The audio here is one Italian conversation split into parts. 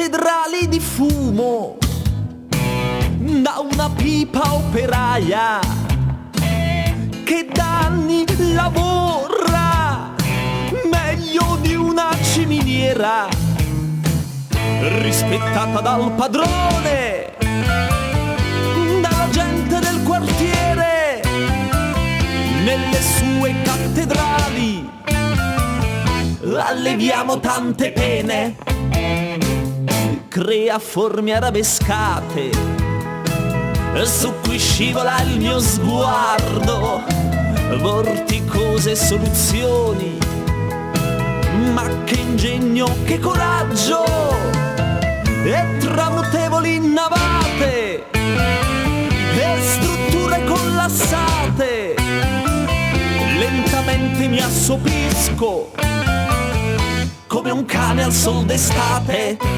cattedrali di fumo da una pipa operaia che da anni lavora meglio di una ciminiera, rispettata dal padrone, dalla gente del quartiere, nelle sue cattedrali alleviamo tante pene, crea forme arabescate su cui scivola il mio sguardo, vorticose soluzioni, ma che ingegno, che coraggio, e tramutevoli navate e strutture collassate. Lentamente mi assopisco come un cane al sol d'estate.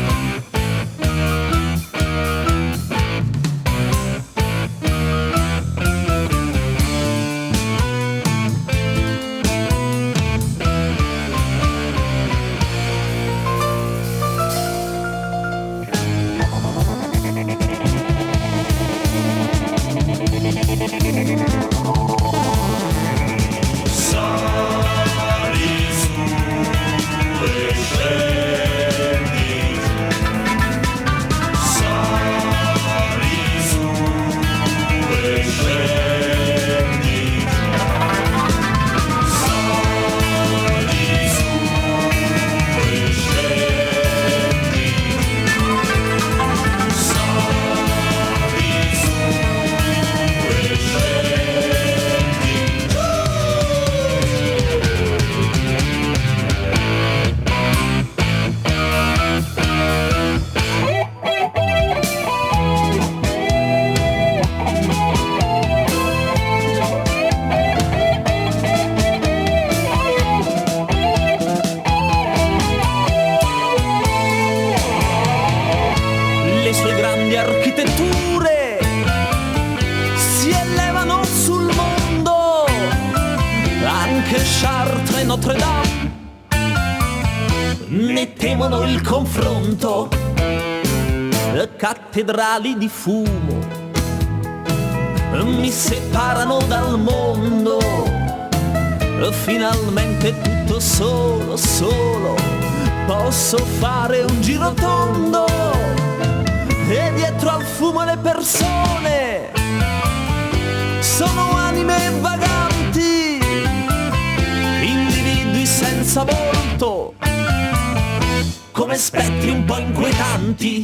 Le sue grandi architetture si elevano sul mondo, anche Chartres e Notre Dame ne temono il confronto. Cattedrali di fumo mi separano dal mondo, finalmente tutto solo, solo posso fare un giro tondo. E dietro al fumo le persone sono anime vaganti, individui senza volto, come spettri un po' inquietanti.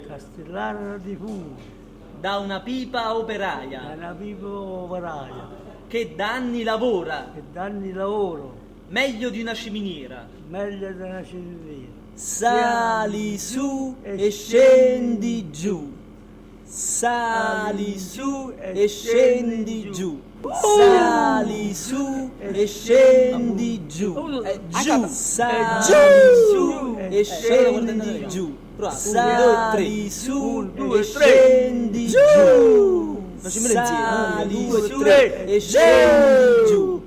Castellano di fumo, da una pipa da operaia una pipa operaia, che da anni lavora che danni lavoro, meglio di una ciminiera. meglio di una ciminiera. Sali su e scendi giù. Sali su e scendi giù. Sali su e scendi giù. Giù. Sali su e scendi giù. Sali su e scendi giù. Sali su e scendi giù.